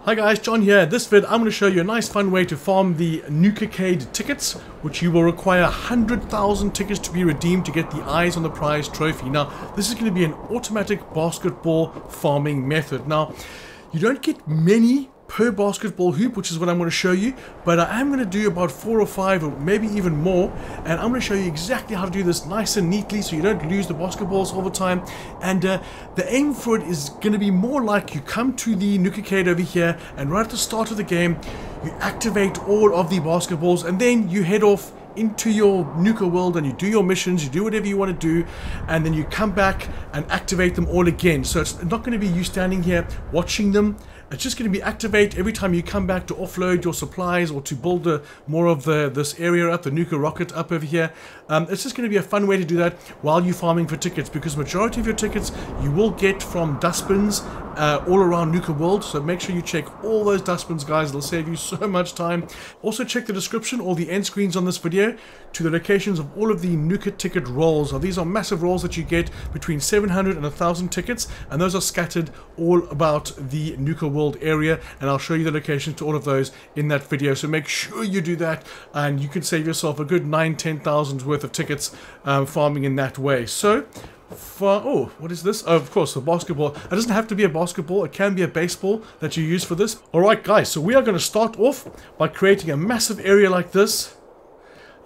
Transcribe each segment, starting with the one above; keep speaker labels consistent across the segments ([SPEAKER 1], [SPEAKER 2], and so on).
[SPEAKER 1] Hi guys, John here. In this vid I'm going to show you a nice fun way to farm the NUKA-CADE tickets, which you will require 100,000 tickets to be redeemed to get the Eyes on the Prize trophy. Now this is going to be an automatic basketball farming method. Now you don't get many per basketball hoop, which is what I'm going to show you, but I am going to do about 4 or 5 or maybe even more, and I'm going to show you exactly how to do this nice and neatly so you don't lose the basketballs all the time. And the aim for it is going to be more like you come to the NUKA-CADE over here, and right at the start of the game you activate all of the basketballs, and then you head off into your Nuka world and you do your missions, you do whatever you want to do, and then you come back and activate them all again. So it's not going to be you standing here watching them. It's just going to be activate every time you come back to offload your supplies or to build more of this area up, the Nuka rocket up over here. It's just going to be a fun way to do that while you're farming for tickets, because majority of your tickets you will get from dustbins all around Nuka world. So make sure you check all those dustbins, guys. It'll save you so much time. Also check the description or the end screens on this video to the locations of all of the Nuka ticket rolls. Now, these are massive rolls that you get between 700 and 1,000 tickets, and those are scattered all about the Nuka world area, and I'll show you the locations to all of those in that video. So make sure you do that, and you can save yourself a good 9-10,000 worth of tickets farming in that way. So oh, what is this? Oh, of course, the basketball. It doesn't have to be a basketball, it can be a baseball that you use for this. Alright guys, so we are going to start off by creating a massive area like this.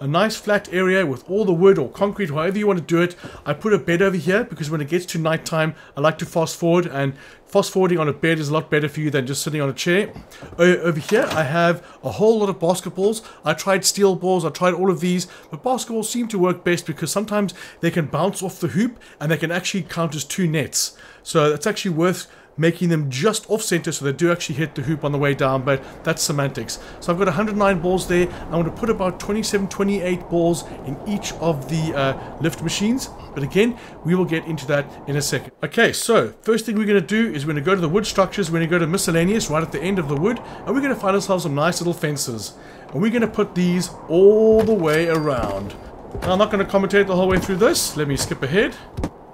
[SPEAKER 1] A nice flat area with all the wood or concrete, however you want to do it. I put a bed over here because when it gets to night time I like to fast forward, and fast forwarding on a bed is a lot better for you than just sitting on a chair. Over here I have a whole lot of basketballs. I tried steel balls, I tried all of these, but basketballs seem to work best because sometimes they can bounce off the hoop and they can actually count as 2 nets. So it's actually worth making them just off center so they do actually hit the hoop on the way down, but that's semantics. So I've got 109 balls there. I'm going to put about 27-28 balls in each of the lift machines, but again we will get into that in a second. Okay, so first thing we're going to do is we're going to go to the wood structures. We're going to go to miscellaneous right at the end of the wood, and we're going to find ourselves some nice little fences, and we're going to put these all the way around. Now, I'm not going to commentate the whole way through this. Let me skip ahead.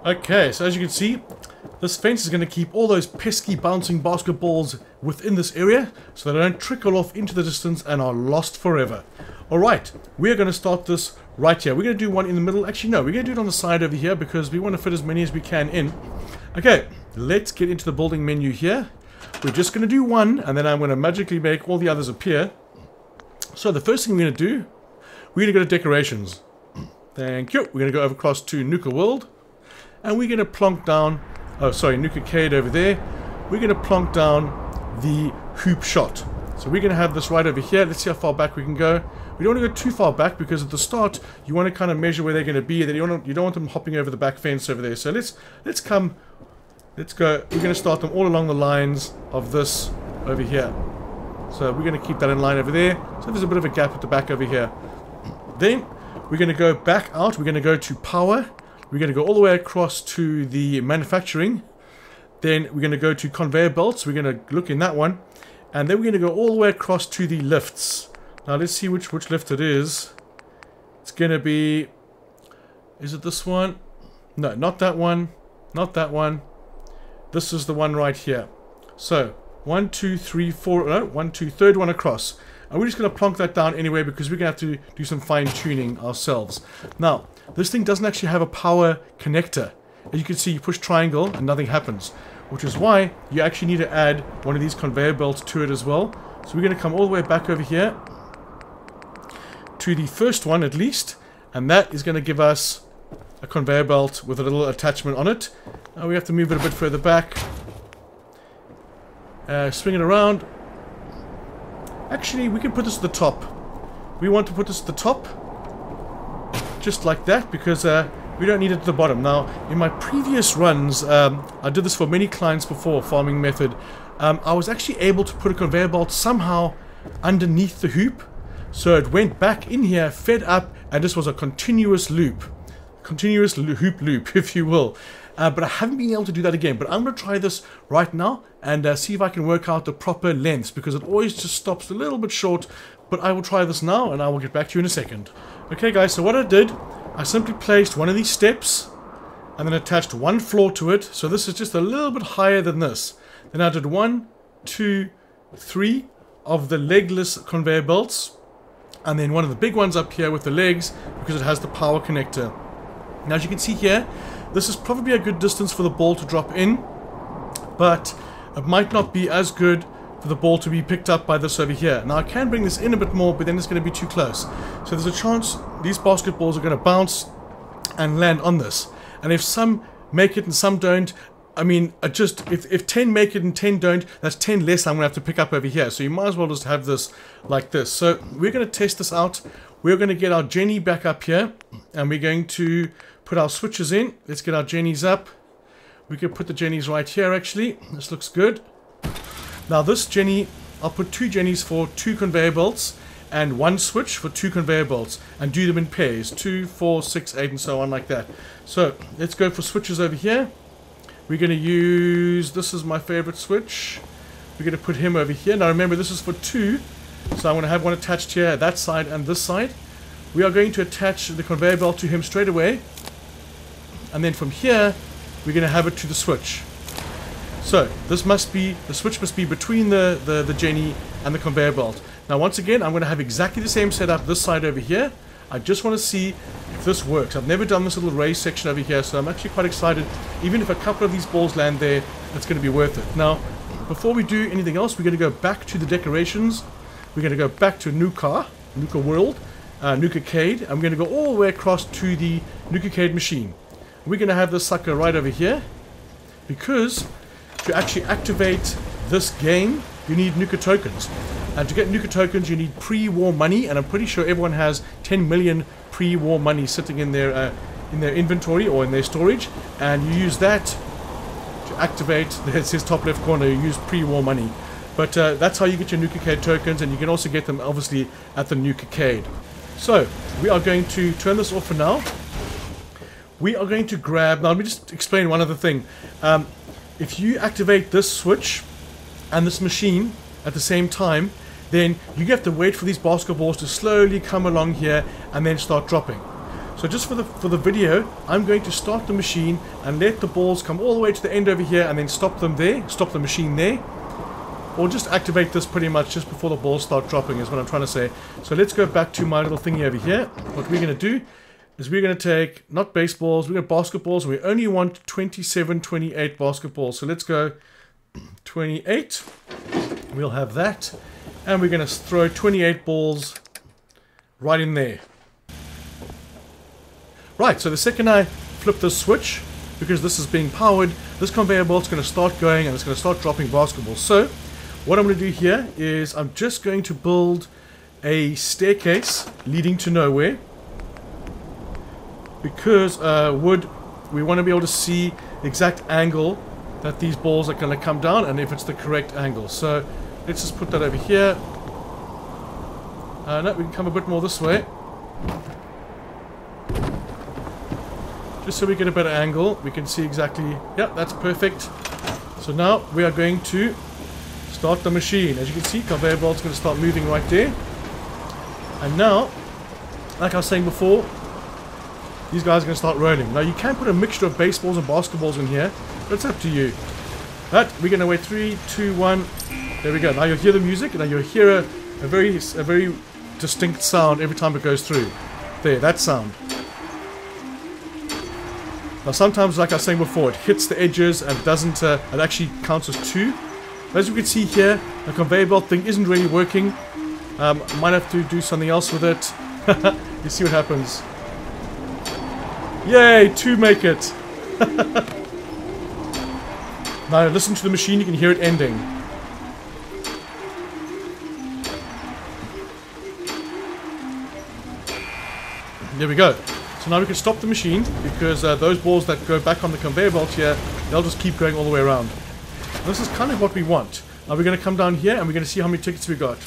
[SPEAKER 1] Okay, so as you can see, this fence is going to keep all those pesky bouncing basketballs within this area so they don't trickle off into the distance and are lost forever. Alright, we're going to start this right here. We're going to do one in the middle. Actually, no, we're going to do it on the side over here because we want to fit as many as we can in. Okay, let's get into the building menu here. We're just going to do one, and then I'm going to magically make all the others appear. So the first thing we're going to do, we're going to go to decorations. Thank you. We're going to go over across to Nuka World, and we're going to plonk down, oh sorry, NUKA-CADE over there. We're going to plonk down the hoop shot. So we're going to have this right over here. Let's see how far back we can go. We don't want to go too far back because at the start you want to kind of measure where they're going to be. Then you don't want them hopping over the back fence over there. So let's go. We're going to start them all along the lines of this over here. So we're going to keep that in line over there. So there's a bit of a gap at the back over here. Then we're going to go back out. We're going to go to power. We're going to go all the way across to the manufacturing. Then we're going to go to conveyor belts. We're going to look in that one. And then we're going to go all the way across to the lifts. Now let's see which lift it is. It's going to be... Is it this one? No, not that one. Not that one. This is the one right here. So, 1, 2, 3, 4... No, 1, 2, third one across. And we're just going to plonk that down anyway because we're going to have to do some fine tuning ourselves. Now, this thing doesn't actually have a power connector. As you can see, you push triangle and nothing happens, which is why you actually need to add one of these conveyor belts to it as well. So we're going to come all the way back over here to the first one at least, and that is going to give us a conveyor belt with a little attachment on it. Now we have to move it a bit further back. Swing it around. Actually, we can put this at the top. We want to put this at the top, just like that, because we don't need it at the bottom. Now, in my previous runs, I did this for many clients before, farming method. I was actually able to put a conveyor belt somehow underneath the hoop, so it went back in here, fed up, and this was a continuous loop. Continuous hoop loop, if you will. But I haven't been able to do that again. But I'm going to try this right now and see if I can work out the proper lengths, because it always just stops a little bit short. But I will try this now and I will get back to you in a second. Okay guys, so what I did, I simply placed one of these steps and then attached one floor to it. So this is just a little bit higher than this. Then I did 1, 2, 3 of the legless conveyor belts, and then one of the big ones up here with the legs because it has the power connector. Now as you can see here, this is probably a good distance for the ball to drop in, but it might not be as good for the ball to be picked up by this over here. Now I can bring this in a bit more, but then it's going to be too close. So there's a chance these basketballs are going to bounce and land on this. And if some make it and some don't, I mean, if 10 make it and 10 don't, that's 10 less I'm going to have to pick up over here. So you might as well just have this like this. So we're going to test this out. We're going to get our Jenny back up here, and we're going to put our switches in. Let's get our Jennies up. We can put the Jennies right here actually. This looks good. Now this Jenny, I'll put 2 Jennies for 2 conveyor belts and 1 switch for 2 conveyor belts, and do them in pairs, 2, 4, 6, 8 and so on like that. So let's go for switches over here. We're going to use, this is my favorite switch. We're going to put him over here. Now remember, this is for 2, so I'm going to have one attached here, that side and this side. We are going to attach the conveyor belt to him straight away, and then from here we're going to have it to the switch. So this must be, the switch must be between the Jenny and the conveyor belt. Now once again, I'm going to have exactly the same setup this side over here. I just want to see if this works. I've never done this little raised section over here, so I'm actually quite excited. Even if a couple of these balls land there, it's going to be worth it. Now, before we do anything else, we're going to go back to the decorations. We're going to go back to NUKA World, NUKA-CADE, and we're going to go all the way across to the NUKA-CADE machine. We're going to have this sucker right over here, because to actually activate this game, you need NUKA tokens. And to get NUKA tokens, you need pre-war money, and I'm pretty sure everyone has 10 million pre-war money sitting in their inventory or in their storage, and you use that to activate. It says top left corner, you use pre-war money. But that's how you get your NUKA-CADE tokens, and you can also get them obviously at the NUKA-CADE. So we are going to turn this off for now. We are going to grab. Now let me just explain one other thing. If you activate this switch and this machine at the same time, then you have to wait for these basketballs to slowly come along here and then start dropping. So just for the video, I'm going to start the machine and let the balls come all the way to the end over here and then stop them there, stop the machine there. Or just activate this pretty much just before the balls start dropping is what I'm trying to say. So let's go back to my little thingy over here. What we're going to do is we're going to take, not baseballs, we're going to basketballs. We only want 27, 28 basketballs. So let's go 28. We'll have that. And we're going to throw 28 balls right in there. Right, so the second I flip this switch, because this is being powered, this conveyor belt's going to start going and it's going to start dropping basketballs. So what I'm going to do here is I'm just going to build a staircase leading to nowhere. Because we want to be able to see the exact angle that these balls are going to come down, and if it's the correct angle. So let's just put that over here. No, we can come a bit more this way. Just so we get a better angle. We can see exactly, yeah, that's perfect. So now we are going to start the machine. As you can see, conveyor belt's going to start moving right there. And now, like I was saying before, these guys are going to start rolling. Now you can put a mixture of baseballs and basketballs in here. That's up to you. But we're going to wait 3, 2, 1. There we go. Now you'll hear the music. Now you'll hear a very distinct sound every time it goes through. There, that sound. Now sometimes, like I was saying before, it hits the edges and doesn't. It actually counts as 2. As you can see here, the conveyor belt thing isn't really working. Might have to do something else with it. You see what happens. Yay, 2 make it. Now listen to the machine, you can hear it ending. There we go. So now we can stop the machine, because those balls that go back on the conveyor belt here, they'll just keep going all the way around. This is kind of what we want. Now we're going to come down here and we're going to see how many tickets we got.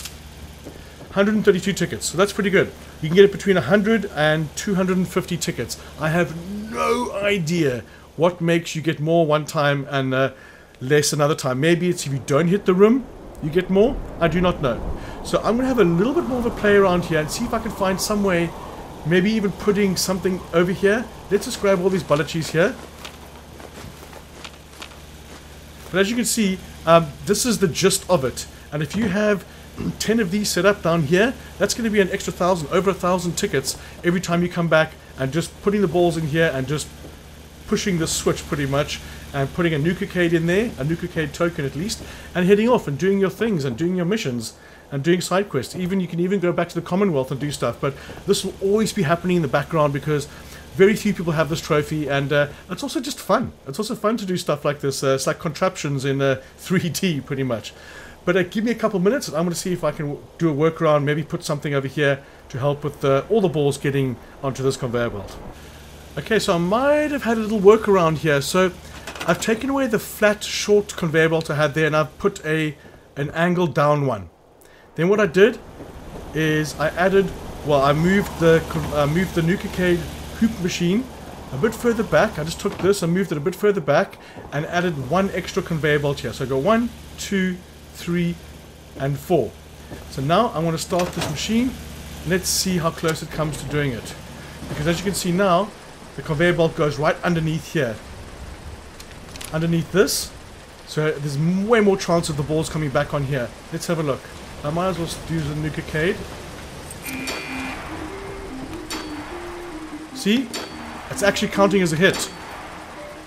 [SPEAKER 1] 132 tickets, so that's pretty good. You can get it between 100 and 250 tickets. I have no idea what makes you get more one time and less another time. Maybe it's if you don't hit the rim, you get more. I do not know. So I'm going to have a little bit more of a play around here and see if I can find some way, maybe even putting something over here. Let's just grab all these bulletchees here. But as you can see, this is the gist of it. And if you have 10 of these set up down here, that's going to be an extra 1,000, over 1,000 tickets every time you come back, and just putting the balls in here and just pushing the switch pretty much, and putting a NUKA-CADE in there, a NUKA-CADE token at least, and heading off and doing your things and doing your missions and doing side quests. Even you can even go back to the Commonwealth and do stuff, but this will always be happening in the background because very few people have this trophy, and it's also just fun. It's also fun to do stuff like this. It's like contraptions in 3D pretty much. But give me a couple minutes and I'm going to see if I can do a workaround, maybe put something over here to help with all the balls getting onto this conveyor belt. Okay, so I might have had a little workaround here. So I've taken away the flat, short conveyor belt I had there, and I've put an angle down one. Then what I did is I moved the NUKA-CADE hoop machine a bit further back. I just took this and moved it a bit further back and added one extra conveyor belt here. So I go 1, 2, 3, and 4. So now I want to start this machine. Let's see how close it comes to doing it. Because as you can see now, the conveyor belt goes right underneath here. Underneath this. So there's way more chance of the balls coming back on here. Let's have a look. I might as well use the NUKA-CADE. See? It's actually counting as a hit.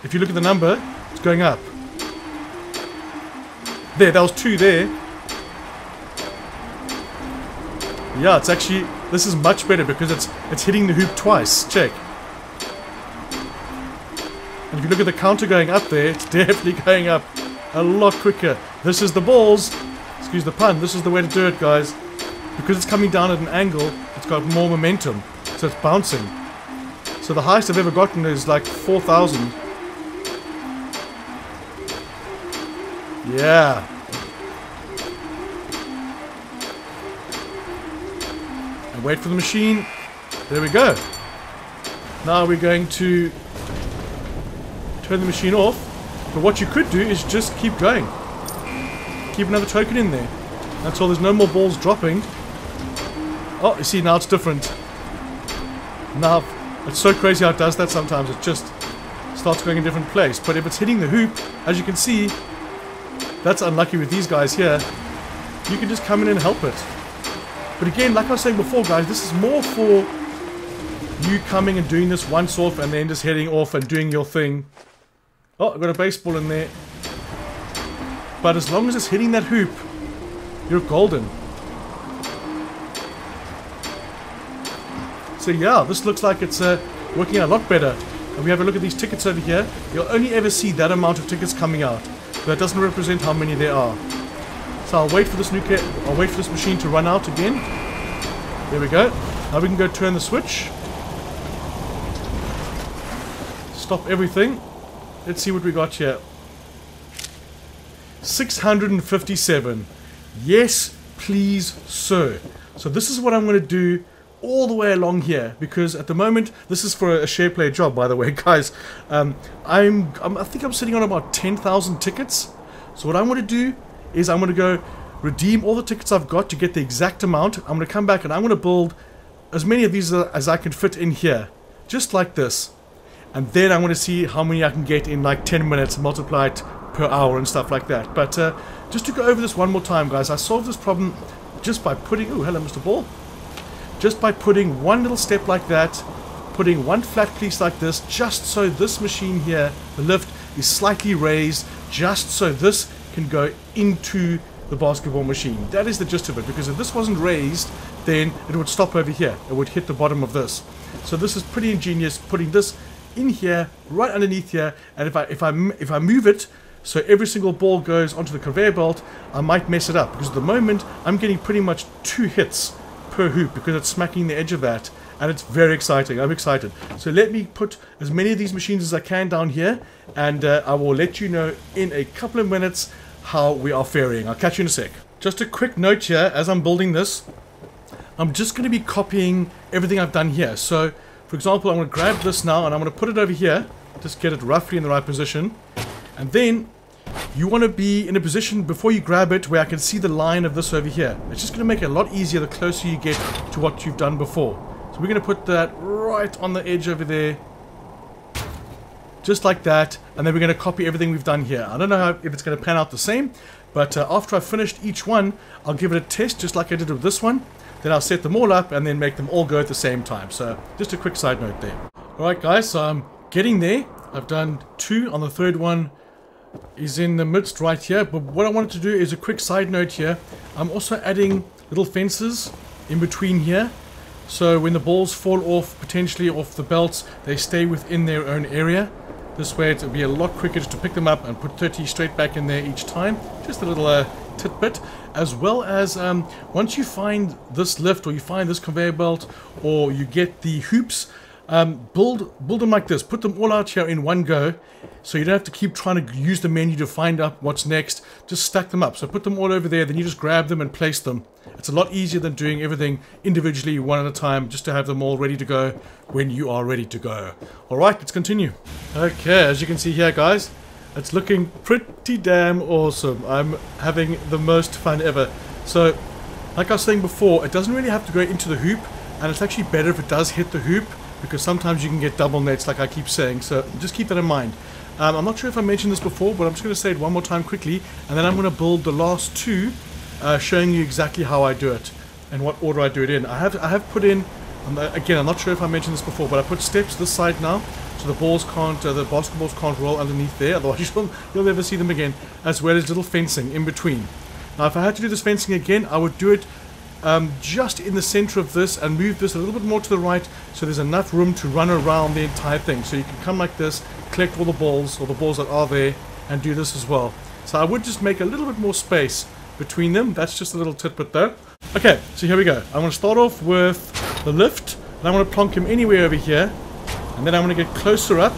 [SPEAKER 1] If you look at the number, it's going up. There, that was 2 there. Yeah, it's actually... This is much better because it's hitting the hoop twice. Check. And if you look at the counter going up there, it's definitely going up a lot quicker. This is the balls. Excuse the pun. This is the way to do it, guys. Because it's coming down at an angle, it's got more momentum. So it's bouncing. So the highest I've ever gotten is like 4,000. Yeah. And wait for the machine. There we go. Now we're going to turn the machine off. But what you could do is just keep going. Keep another token in there. Until there's no more balls dropping. Oh, you see, now it's different. Now, it's so crazy how it does that sometimes. It just starts going in a different place. But if it's hitting the hoop, as you can see, that's unlucky with these guys here. You can just come in and help it. But again, like I was saying before, guys, this is more for you coming and doing this once off and then just heading off and doing your thing. Oh, I've got a baseball in there. But as long as it's hitting that hoop, you're golden. So yeah, this looks like it's working out a lot better. And we have a look at these tickets over here. You'll only ever see that amount of tickets coming out. But that doesn't represent how many there are. So I'll wait for this machine to run out again. There we go. Now we can go turn the switch. Stop everything. Let's see what we got here. 657. Yes, please, sir. So this is what I'm going to do all the way along here, because at the moment this is for a share play job, by the way, guys. I think I'm sitting on about 10,000 tickets. So what I'm going to do is I'm going to go redeem all the tickets I've got to get the exact amount. I'm going to come back and I'm going to build as many of these as I can fit in here, just like this. And then I'm going to see how many I can get in like 10 minutes, multiply it per hour and stuff like that. But just to go over this one more time, guys, I solved this problem just by putting... Oh, hello, Mr. Ball. Just by putting one little step like that, putting one flat piece like this, just so this machine here, the lift, is slightly raised, just so this can go into the basketball machine. That is the gist of it, because if this wasn't raised, then it would stop over here. It would hit the bottom of this. So this is pretty ingenious, putting this in here, right underneath here, and if I move it so every single ball goes onto the conveyor belt, I might mess it up, because at the moment I'm getting pretty much 2 hits per hoop because it's smacking the edge of that, and it's very exciting. I'm excited. So let me put as many of these machines as I can down here, and I will let you know in a couple of minutes how we are faring. I'll catch you in a sec. Just a quick note here, as I'm building this, I'm just going to be copying everything I've done here. So for example, I'm going to grab this now and I'm going to put it over here, just get it roughly in the right position, and then you want to be in a position before you grab it where I can see the line of this over here. It's just going to make it a lot easier the closer you get to what you've done before. So we're going to put that right on the edge over there, just like that, and then we're going to copy everything we've done here. I don't know if it's going to pan out the same, But after I've finished each one, I'll give it a test just like I did with this one. Then I'll set them all up and then make them all go at the same time. So just a quick side note there. Alright guys, so I'm getting there. I've done 2 on the third one is in the midst right here. But what I wanted to do is a quick side note here. I'm also adding little fences in between here. So when the balls fall off, potentially off the belts, they stay within their own area. This way it'll be a lot quicker just to pick them up and put 30 straight back in there each time. Just a little tidbit. As well as once you find this lift or you find this conveyor belt or you get the hoops, build them like this. Put them all out here in one go, so you don't have to keep trying to use the menu to find out what's next. Just stack them up. So put them all over there, then you just grab them and place them. It's a lot easier than doing everything individually one at a time, just to have them all ready to go when you are ready to go. Alright, let's continue. Okay, as you can see here guys, it's looking pretty damn awesome. I'm having the most fun ever. So, like I was saying before, it doesn't really have to go into the hoop, and it's actually better if it does hit the hoop, because sometimes you can get double nets like I keep saying, so just keep that in mind. I'm not sure if I mentioned this before, but I'm just going to say it one more time quickly, and then I'm going to build the last 2, showing you exactly how I do it and what order I do it in. I have put in, again, I'm not sure if I mentioned this before, but I put steps this side now, so the balls can't, the basketballs can't roll underneath there, otherwise you'll never see them again, as well as little fencing in between. Now if I had to do this fencing again, I would do it just in the center of this and move this a little bit more to the right, so there's enough room to run around the entire thing. So you can come like this, collect all the balls, or the balls that are there, and do this as well. So I would just make a little bit more space between them. That's just a little tidbit though. Okay, so here we go. I'm going to start off with the lift, and I'm going to plonk him anywhere over here, and then I'm going to get closer up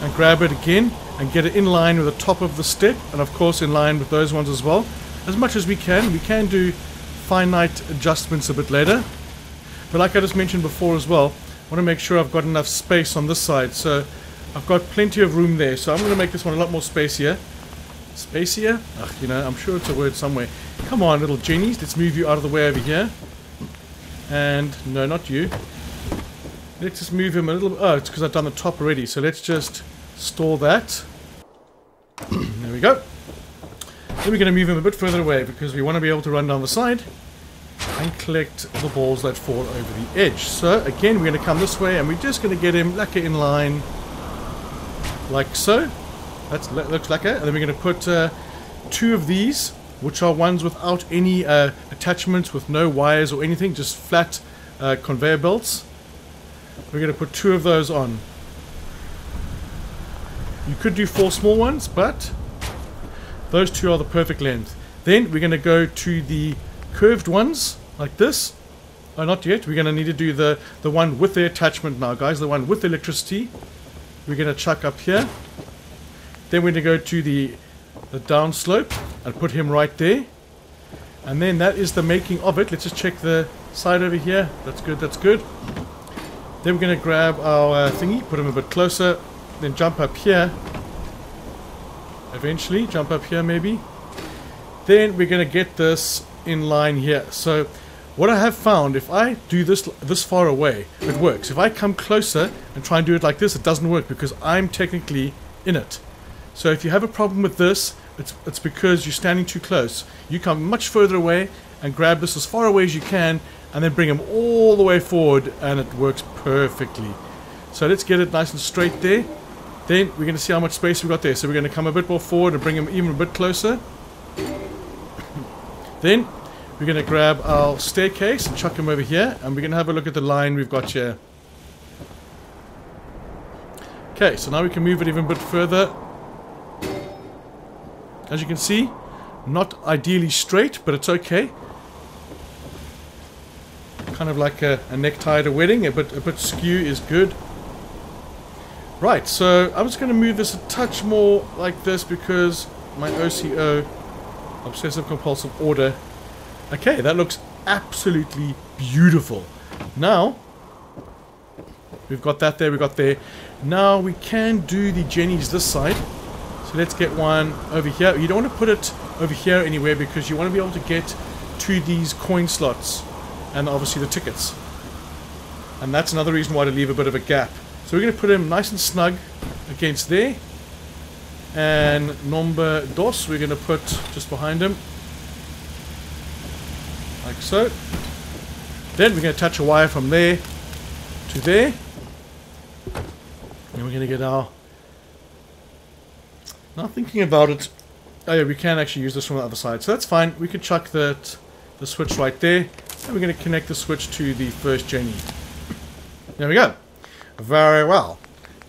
[SPEAKER 1] and grab it again and get it in line with the top of the step, and of course in line with those ones as well, as much as we can. We can do finite adjustments a bit later, but like I just mentioned before as well, I want to make sure I've got enough space on this side. So I've got plenty of room there, so I'm going to make this one a lot more spacier. Spacier? Ugh, you know, I'm sure it's a word somewhere. Come on, little genies, let's move you out of the way over here. And, no, not you. Let's just move him a little bit. Oh, it's because I've done the top already, so let's just store that. There we go. Then we're going to move him a bit further away, because we want to be able to run down the side and collect the balls that fall over the edge. So, again, we're going to come this way, and we're just going to get him lekker in line, like so. That looks lekker. And then we're going to put 2 of these, which are ones without any attachments, with no wires or anything, just flat conveyor belts. We're going to put 2 of those on. You could do 4 small ones, but those 2 are the perfect length. Then we're going to go to the curved ones, like this. Oh, not yet. We're going to need to do the one with the attachment now, guys. The one with the electricity. We're going to chuck up here. Then we're going to go to the down slope and put him right there. And then that is the making of it. Let's just check the side over here. That's good, that's good. Then we're going to grab our thingy, put him a bit closer, then jump up here. Eventually, jump up here maybe. Then we're going to get this in line here. So what I have found, if I do this far away, it works. If I come closer and try and do it like this, it doesn't work because I'm technically in it. So if you have a problem with this, it's because you're standing too close. You come much further away and grab this as far away as you can, and then bring them all the way forward, and it works perfectly. So let's get it nice and straight there. Then we're going to see how much space we've got there. So we're going to come a bit more forward and bring them even a bit closer. Then we're going to grab our staircase and chuck them over here, and we're going to have a look at the line we've got here. Okay, so now we can move it even a bit further. As you can see, not ideally straight, but it's okay. Kind of like a necktie at a wedding, a bit skew is good. Right, so I'm just going to move this a touch more like this because my OCO, Obsessive Compulsive Order. Okay, that looks absolutely beautiful. Now, we've got that there, we've got there. Now we can do the jennies this side. So let's get one over here. You don't want to put it over here anywhere because you want to be able to get to these coin slots and obviously the tickets. And that's another reason why to leave a bit of a gap. So we're going to put him nice and snug against there. And number dos, we're going to put just behind him. Like so. Then we're going to attach a wire from there to there. And we're going to get our... Now thinking about it... Oh yeah, we can actually use this from the other side. So that's fine. We could chuck the switch right there. And we're going to connect the switch to the first Jenny. There we go. Very well.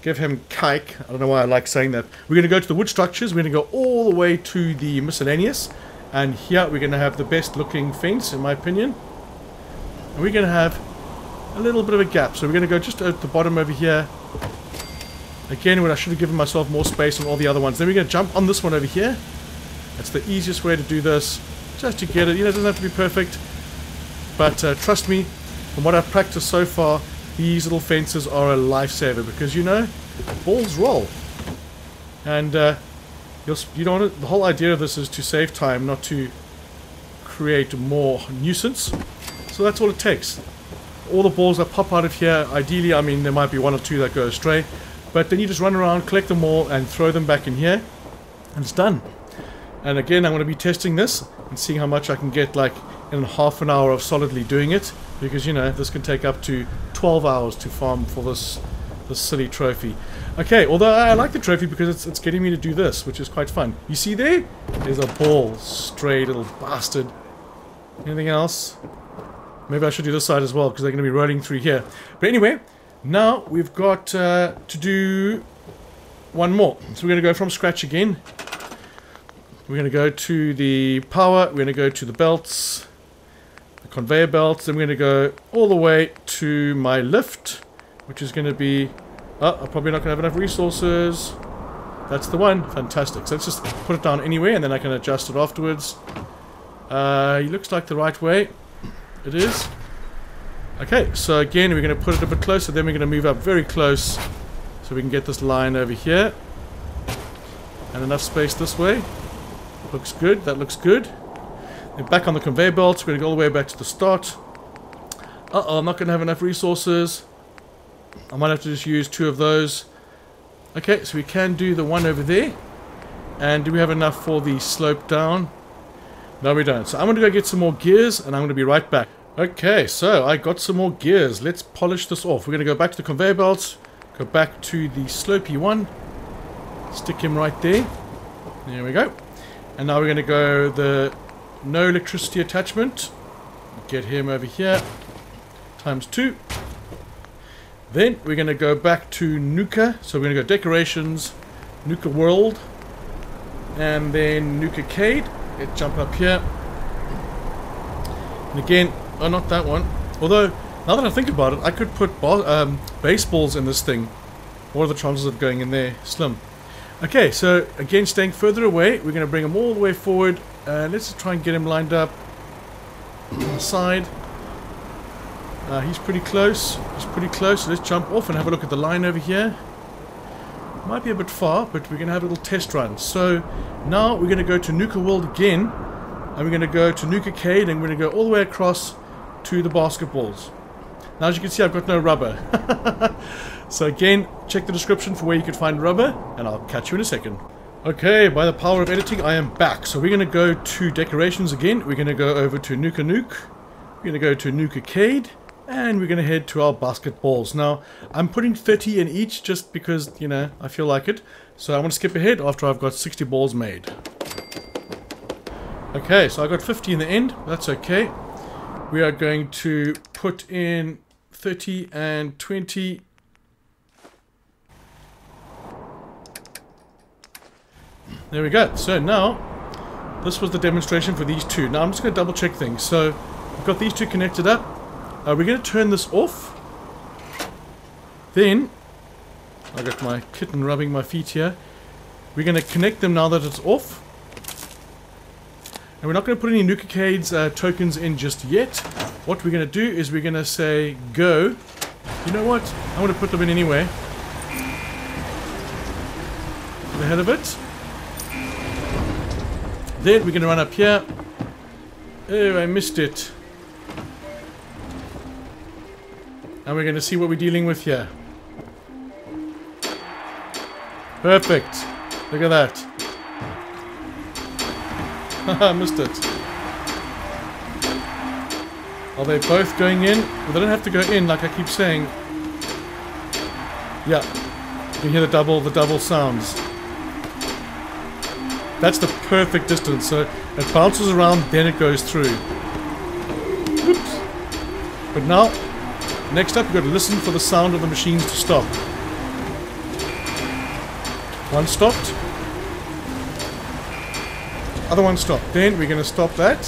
[SPEAKER 1] Give him cake. I don't know why I like saying that. We're going to go to the wood structures. We're going to go all the way to the miscellaneous. And here we're going to have the best looking fence, in my opinion. And we're going to have a little bit of a gap. So we're going to go just at the bottom over here. Again, when I should have given myself more space on all the other ones. Then we're going to jump on this one over here. That's the easiest way to do this. Just to get it. You know, it doesn't have to be perfect. But trust me, from what I've practiced so far, these little fences are a lifesaver. Because, you know, balls roll. And you don't want to, the whole idea of this is to save time, not to create more nuisance. So that's all it takes. All the balls that pop out of here, ideally, I mean, there might be one or two that go astray. But then you just run around, collect them all, and throw them back in here. And it's done. And again, I'm going to be testing this and seeing how much I can get, like, in half an hour of solidly doing it. Because, you know, this can take up to 12 hours to farm for this silly trophy. Okay, although I like the trophy because it's getting me to do this, which is quite fun. You see there? There's a ball. Stray little bastard. Anything else? Maybe I should do this side as well because they're going to be rolling through here. But anyway, now we've got to do one more. So we're going to go from scratch again. We're going to go to the power. We're going to go to the belts. The conveyor belts. Then we're going to go all the way to my lift, which is going to be... Oh, I'm probably not going to have enough resources. That's the one. Fantastic. So let's just put it down anyway, and then I can adjust it afterwards. He looks like the right way. It is. Okay, so again, we're going to put it a bit closer. Then we're going to move up very close so we can get this line over here. And enough space this way. Looks good. That looks good. Then back on the conveyor belts. We're going to go all the way back to the start. Uh-oh, I'm not going to have enough resources. I might have to just use 2 of those. Okay, so we can do the one over there. And do we have enough for the slope down? No, we don't. So I'm going to go get some more gears, and I'm going to be right back. Okay, so I got some more gears. Let's polish this off. We're going to go back to the conveyor belts. Go back to the slopey one. Stick him right there. There we go. And now we're going to go the no electricity attachment. Get him over here. Times 2. Then we're going to go back to NUKA. So we're going to go decorations, NUKA World, and then NUKA-CADE. Let's jump up here. And again, oh, not that one. Although, now that I think about it, I could put baseballs in this thing. What are the chances of going in there? Slim. Okay, so again, staying further away, we're going to bring him all the way forward. Let's try and get him lined up on the side. He's pretty close. He's pretty close. So let's jump off and have a look at the line over here. Might be a bit far, but we're going to have a little test run. So now we're going to go to NUKA World again. And we're going to go to NUKA-CADE and we're going to go all the way across to the basketballs. Now as you can see, I've got no rubber. So again, check the description for where you can find rubber. And I'll catch you in a second. Okay, by the power of editing, I am back. So we're going to go to decorations again. We're going to go over to Nuka Nuke. We're going to go to NUKA-CADE. And we're going to head to our basketballs. Now, I'm putting 30 in each just because, you know, I feel like it. So I'm going to skip ahead after I've got 60 balls made. Okay, so I got 50 in the end. That's okay. We are going to put in 30 and 20. There we go. So now, this was the demonstration for these two. Now I'm just going to double check things. So we've got these two connected up. We're going to turn this off. Then, I got my kitten rubbing my feet here. We're going to connect them now that it's off. And we're not going to put any NUKA-CADE's tokens in just yet. What we're going to do is we're going to say go. You know what? I'm going to put them in anyway. For the hell of it. Then we're going to run up here. Oh, I missed it. And we're going to see what we're dealing with here. Perfect. Look at that. Haha, missed it. Are they both going in? Well, they don't have to go in, like I keep saying. Yeah. You can hear the double sounds. That's the perfect distance. So it bounces around, then it goes through. Oops. But now, next up, you've got to listen for the sound of the machines to stop. One stopped. Other one stopped. Then we're going to stop that.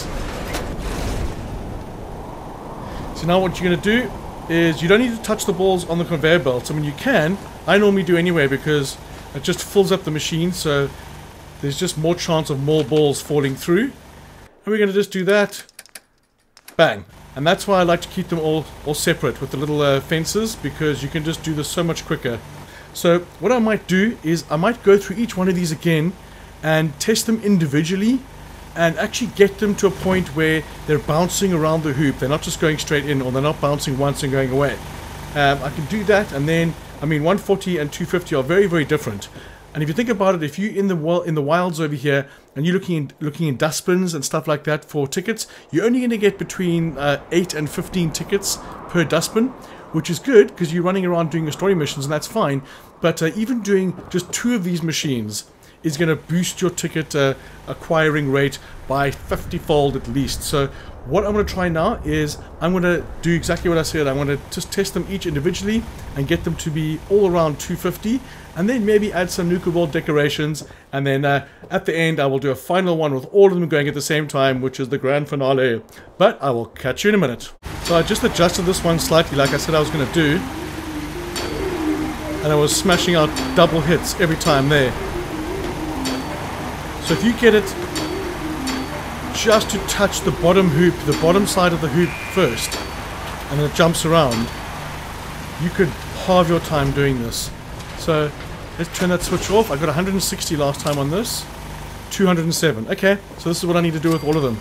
[SPEAKER 1] So now what you're going to do is you don't need to touch the balls on the conveyor belts. I mean, you can. I normally do anyway because it just fills up the machine, so there's just more chance of more balls falling through. And we're going to just do that. Bang. And that's why I like to keep them all separate with the little fences, because you can just do this so much quicker. So what I might do is I might go through each one of these again and test them individually and actually get them to a point where they're bouncing around the hoop. They're not just going straight in, or they're not bouncing once and going away. I can do that, and then, I mean, 140 and 250 are very, very different. And if you think about it, if you're in the wilds over here and you're looking in dustbins and stuff like that for tickets, you're only going to get between 8 and 15 tickets per dustbin, which is good because you're running around doing your story missions, and that's fine. But even doing just 2 of these machines is going to boost your ticket acquiring rate by 50-fold at least. So what I'm going to try now is I'm going to do exactly what I said. I'm going to just test them each individually and get them to be all around 250, and then maybe add some NUKA world decorations, and then at the end I will do a final one with all of them going at the same time, which is the grand finale. But I will catch you in a minute. So I just adjusted this one slightly like I said I was going to do, and I was smashing out double hits every time there. So if you get it just to touch the bottom hoop, the bottom side of the hoop first, and then it jumps around, you could halve your time doing this. So let's turn that switch off. I got 160 last time on this, 207. Okay, so this is what I need to do with all of them.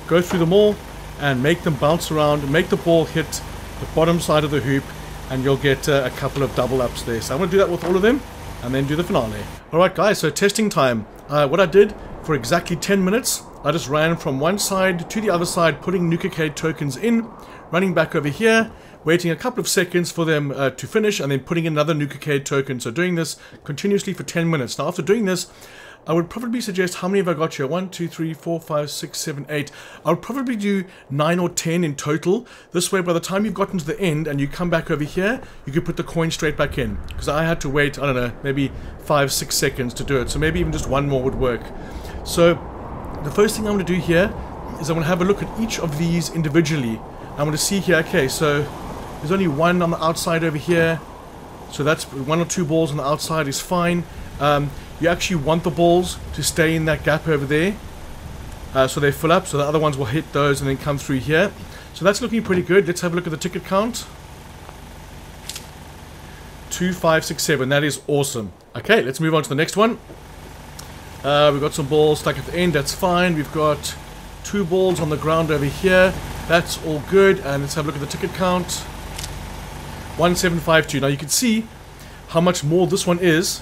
[SPEAKER 1] Go through them all and make them bounce around, make the ball hit the bottom side of the hoop, and you'll get a couple of double ups there. So I'm going to do that with all of them and then do the finale. Alright guys, so testing time. What I did for exactly 10 minutes, I just ran from one side to the other side, putting NUKA-CADE tokens in, running back over here, waiting a couple of seconds for them to finish, and then putting in another NUKA-CADE token. So doing this continuously for 10 minutes. Now after doing this, I would probably suggest, how many have I got here? 1, 2, 3, 4, 5, 6, 7, 8. I would probably do 9 or 10 in total. This way, by the time you've gotten to the end and you come back over here, you could put the coin straight back in. Because I had to wait, I don't know, maybe 5, 6 seconds to do it. So maybe even just one more would work. So the first thing I'm going to do here is I'm going to have a look at each of these individually. I'm going to see here, okay, so there's only one on the outside over here. So that's 1 or 2 balls on the outside is fine. You actually want the balls to stay in that gap over there, so they fill up, so the other ones will hit those and then come through here. So that's looking pretty good. Let's have a look at the ticket count. 2, 5, 6, 7. That is awesome. Okay, let's move on to the next one. We've got some balls stuck at the end. That's fine. We've got 2 balls on the ground over here. That's all good. And let's have a look at the ticket count. 1752. Now you can see how much more this one is.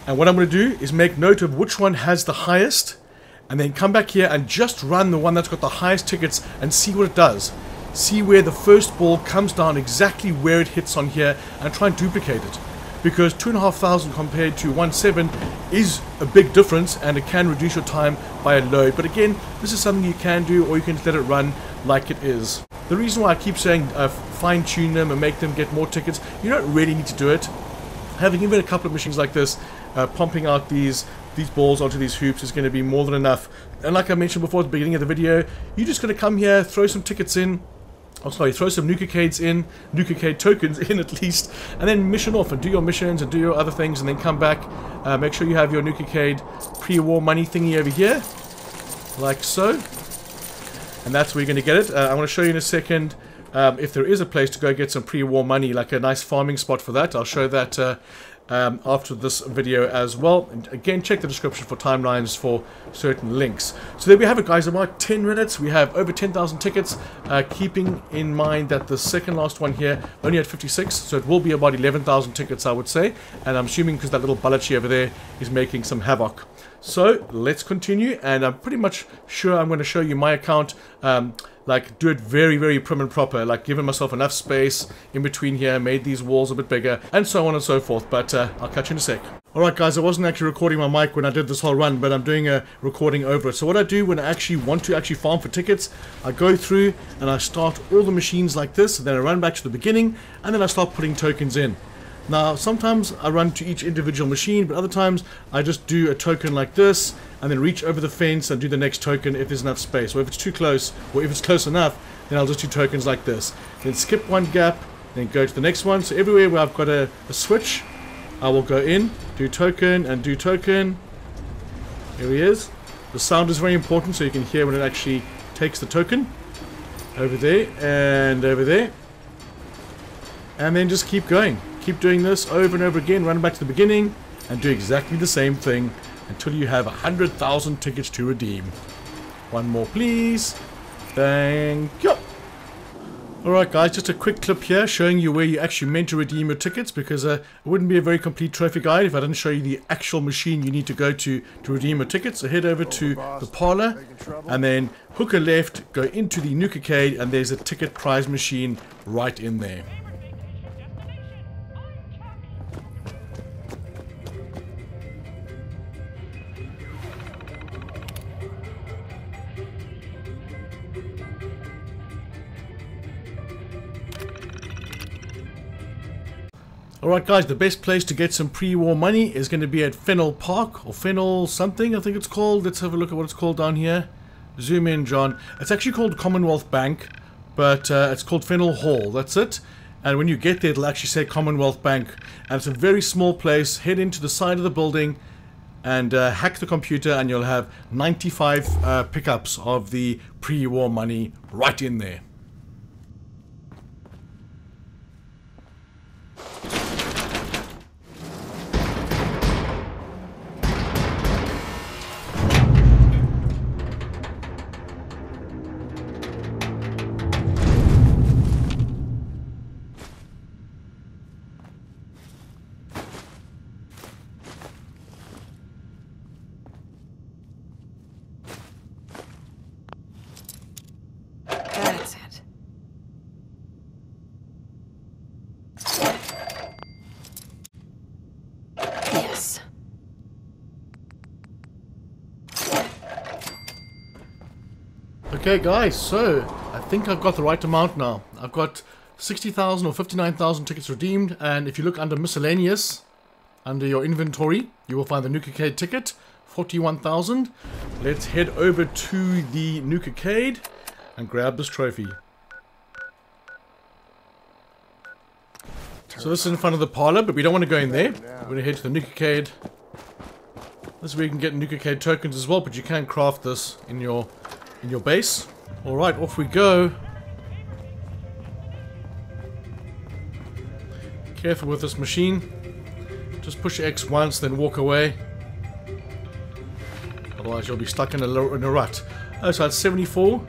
[SPEAKER 1] And what I'm going to do is make note of which one has the highest, and then come back here and just run the one that's got the highest tickets and see what it does. See where the first ball comes down, exactly where it hits on here, and try and duplicate it. Because 2,500 compared to 1,700 is a big difference, and it can reduce your time by a load. But again, this is something you can do, or you can let it run like it is. The reason why I keep saying fine-tune them and make them get more tickets, you don't really need to do it. Having even a couple of machines like this, pumping out these balls onto these hoops is going to be more than enough. And like I mentioned before at the beginning of the video, you're just going to come here, throw some tickets in, oh sorry, throw some NUKA-CADEs in, NUKA-CADE tokens in at least, and then mission off and do your missions and do your other things, and then come back. Make sure you have your NUKA-CADE pre-war money thingy over here, like so. And that's where you're going to get it. I'm going to show you in a second if there is a place to go get some pre-war money, like a nice farming spot for that. I'll show that after this video as well. And again, check the description for timelines for certain links. So there we have it, guys. About 10 minutes. We have over 10,000 tickets, keeping in mind that the second last one here only had 56, so it will be about 11,000 tickets, I would say. And I'm assuming because that little Balachi over there is making some havoc. So let's continue, and I'm pretty much sure I'm going to show you my account, like do it very, very prim and proper, like giving myself enough space in between here, made these walls a bit bigger, and so on and so forth. But I'll catch you in a sec. Alright guys, I wasn't actually recording my mic when I did this whole run, but I'm doing a recording over it. So what I do when I actually want to farm for tickets, I go through and I start all the machines like this, and then I run back to the beginning, and then I start putting tokens in. Now, sometimes I run to each individual machine, but other times I just do a token like this, and then reach over the fence and do the next token if there's enough space. Or if it's too close, or if it's close enough, then I'll just do tokens like this. Then skip one gap, then go to the next one. So everywhere where I've got a switch, I will go in, do token, and do token. Here he is. The sound is very important, so you can hear when it actually takes the token. Over there, and over there. And then just keep going. Keep doing this over and over again, run back to the beginning, and do exactly the same thing until you have 100,000 tickets to redeem. One more, please. Thank you. Alright guys, just a quick clip here showing you where you actually meant to redeem your tickets, because it wouldn't be a very complete trophy guide if I didn't show you the actual machine you need to go to redeem your tickets. So head over to the parlor, and then hook a left, go into the NUKA-CADE, and there's a ticket prize machine right in there. Alright guys, the best place to get some pre-war money is going to be at Fennel Park, or Fennel something I think it's called. Let's have a look at what it's called down here. Zoom in, John. It's actually called Commonwealth Bank, but it's called Fennel Hall, that's it. And when you get there, it'll actually say Commonwealth Bank. And it's a very small place. Head into the side of the building and hack the computer, and you'll have 95 pickups of the pre-war money right in there.
[SPEAKER 2] That's it. Yes.
[SPEAKER 1] Okay guys, so I think I've got the right amount now. I've got 60,000 or 59,000 tickets redeemed, and if you look under miscellaneous, under your inventory, you will find the NUKA-CADE ticket, 41,000. Let's head over to the NUKA-CADE and grab this trophy. So this is in front of the parlor, but we don't want to go in there. We're going to head to the NUKA-CADE. This is where you can get NUKA-CADE tokens as well, but you can craft this in your base. Alright, off we go. Careful with this machine. Just push X once, then walk away. Otherwise you'll be stuck in a rut. Oh, so that's 74.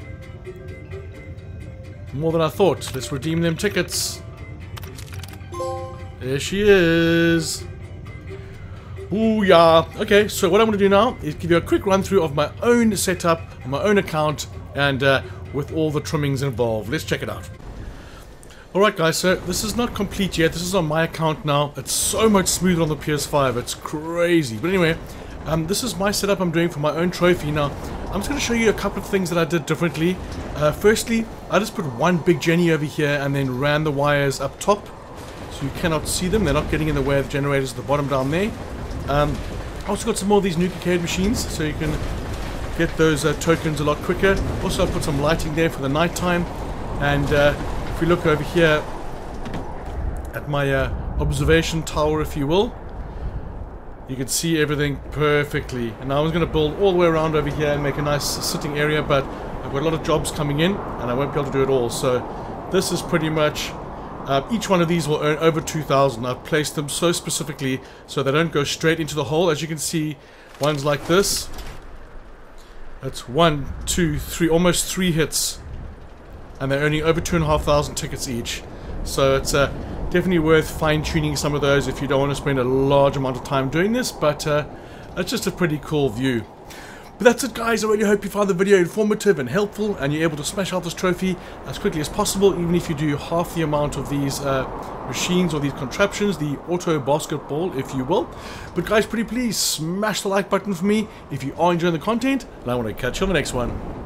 [SPEAKER 1] More than I thought. Let's redeem them tickets. There she is. Ooh, yeah. Okay, so what I'm going to do now is give you a quick run through of my own setup, on my own account, and with all the trimmings involved. Let's check it out. Alright guys, so this is not complete yet. This is on my account now. It's so much smoother on the PS5. It's crazy. But anyway, this is my setup I'm doing for my own trophy. Now, I'm just going to show you a couple of things that I did differently. Firstly, I just put one big Jenny over here and then ran the wires up top, so you cannot see them. They're not getting in the way of the generators at the bottom down there. I also got some more of these NUKA-CADE machines, so you can get those tokens a lot quicker. Also, I put some lighting there for the night time. And if we look over here at my observation tower, if you will, you can see everything perfectly. And now I was going to build all the way around over here and make a nice sitting area, but I've got a lot of jobs coming in and I won't be able to do it all. So this is pretty much Each one of these will earn over 2,000. I've placed them so specifically so they don't go straight into the hole. As you can see, ones like this, that's 1, 2, 3, almost 3 hits, and they're earning over 2,500 tickets each. So it's definitely worth fine-tuning some of those if you don't want to spend a large amount of time doing this, but it's just a pretty cool view. But that's it, guys. I really hope you found the video informative and helpful, and you're able to smash out this trophy as quickly as possible, even if you do half the amount of these machines or these contraptions, the auto basketball, if you will. But guys, pretty please smash the like button for me if you are enjoying the content, and I want to catch you on the next one.